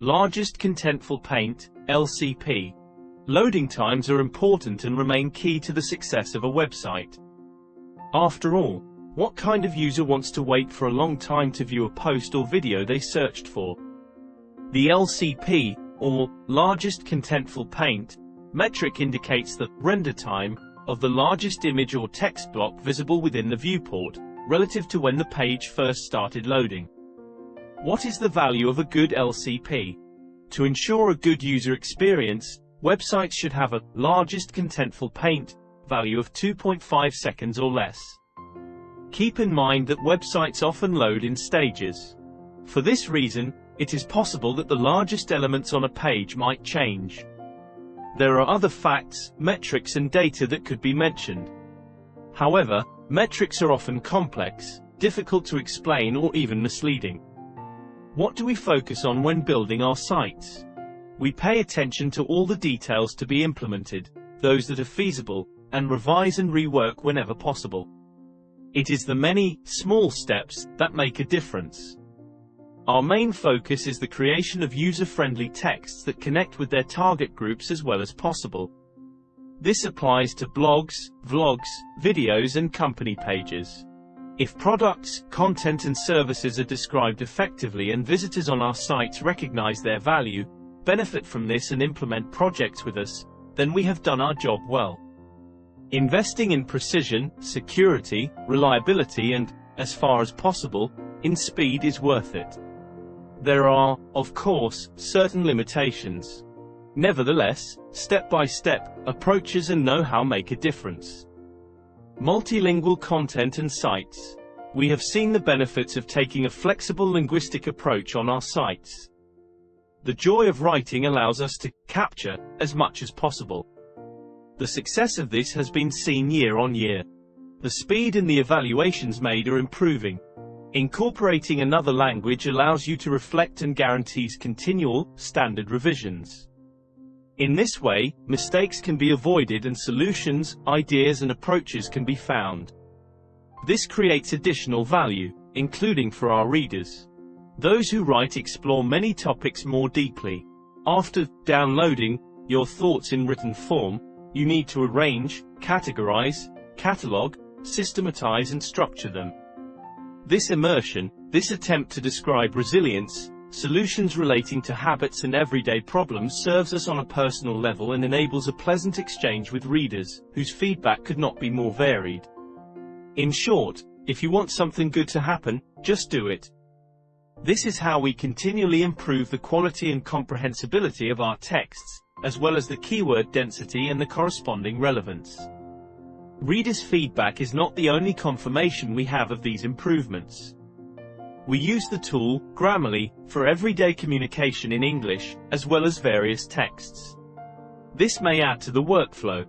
Largest Contentful Paint, LCP. Loading times are important and remain key to the success of a website. After all, what kind of user wants to wait for a long time to view a post or video they searched for? The LCP, or Largest Contentful Paint, metric indicates the render time of the largest image or text block visible within the viewport, relative to when the page first started loading. What is the value of a good LCP? To ensure a good user experience, websites should have a Largest Contentful Paint value of 2.5 seconds or less. Keep in mind that websites often load in stages. For this reason, it is possible that the largest elements on a page might change. There are other facts, metrics and data that could be mentioned. However, metrics are often complex, difficult to explain or even misleading. What do we focus on when building our sites? We pay attention to all the details to be implemented, those that are feasible, and revise and rework whenever possible. It is the many, small steps that make a difference. Our main focus is the creation of user-friendly texts that connect with their target groups as well as possible. This applies to blogs, vlogs, videos and company pages. If products, content and services are described effectively and visitors on our sites recognize their value, benefit from this and implement projects with us, then we have done our job well. Investing in precision, security, reliability and, as far as possible, in speed is worth it. There are, of course, certain limitations. Nevertheless, step-by-step approaches and know-how make a difference. Multilingual content and sites. We have seen the benefits of taking a flexible linguistic approach on our sites. The joy of writing allows us to capture as much as possible. The success of this has been seen year on year. The speed and the evaluations made are improving. Incorporating another language allows you to reflect and guarantees continual, standard revisions. In this way, mistakes can be avoided and solutions, ideas and approaches can be found. This creates additional value, including for our readers. Those who write explore many topics more deeply. After downloading your thoughts in written form, you need to arrange, categorize, catalog, systematize and structure them. This immersion, this attempt to describe resilience, solutions relating to habits and everyday problems serves us on a personal level and enables a pleasant exchange with readers, whose feedback could not be more varied. In short, if you want something good to happen, just do it. This is how we continually improve the quality and comprehensibility of our texts, as well as the keyword density and the corresponding relevance. Readers' feedback is not the only confirmation we have of these improvements. We use the tool, Grammarly, for everyday communication in English, as well as various texts. This may add to the workflow.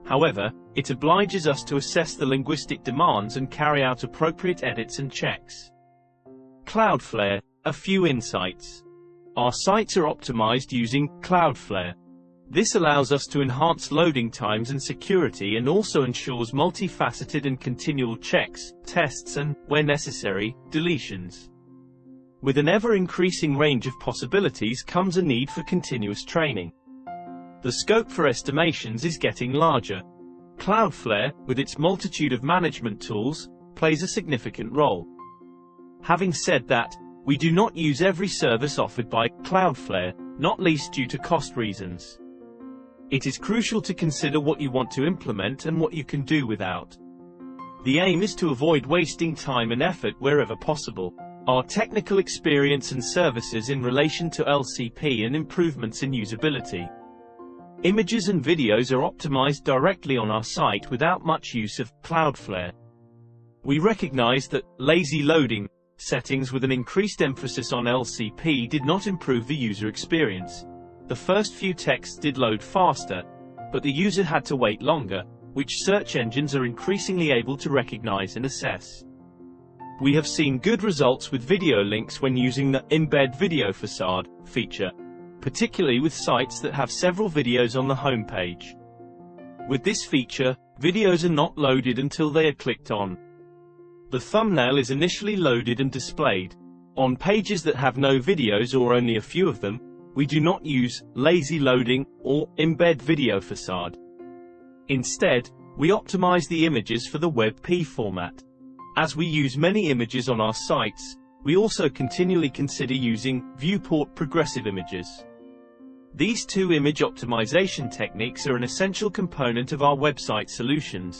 However, it obliges us to assess the linguistic demands and carry out appropriate edits and checks. Cloudflare, a few insights. Our sites are optimized using Cloudflare. This allows us to enhance loading times and security and also ensures multifaceted and continual checks, tests and, where necessary, deletions. With an ever-increasing range of possibilities comes a need for continuous training. The scope for estimations is getting larger. Cloudflare, with its multitude of management tools, plays a significant role. Having said that, we do not use every service offered by Cloudflare, not least due to cost reasons. It is crucial to consider what you want to implement and what you can do without. The aim is to avoid wasting time and effort wherever possible. Our technical experience and services in relation to LCP and improvements in usability. Images and videos are optimized directly on our site without much use of Cloudflare. We recognize that lazy loading settings with an increased emphasis on LCP did not improve the user experience. The first few texts did load faster, but the user had to wait longer, which search engines are increasingly able to recognize and assess. We have seen good results with video links when using the Embed Video Facade feature, particularly with sites that have several videos on the home page. With this feature, videos are not loaded until they are clicked on. The thumbnail is initially loaded and displayed. On pages that have no videos or only a few of them, we do not use lazy loading or embed video facade. Instead, we optimize the images for the WebP format. As we use many images on our sites, we also continually consider using Viewport progressive images. These two image optimization techniques are an essential component of our website solutions.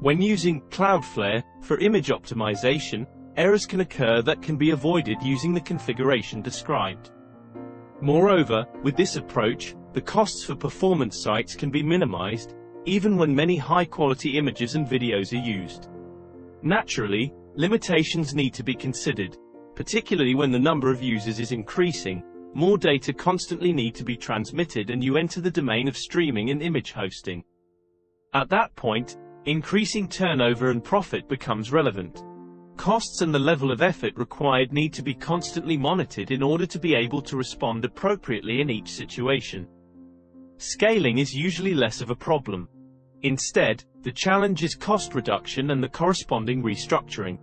When using Cloudflare for image optimization, errors can occur that can be avoided using the configuration described. Moreover, with this approach, the costs for performance sites can be minimized, even when many high-quality images and videos are used. Naturally, limitations need to be considered, particularly when the number of users is increasing. More data constantly need to be transmitted and you enter the domain of streaming and image hosting. At that point, increasing turnover and profit becomes relevant. Costs and the level of effort required need to be constantly monitored in order to be able to respond appropriately in each situation. Scaling is usually less of a problem. Instead, the challenge is cost reduction and the corresponding restructuring.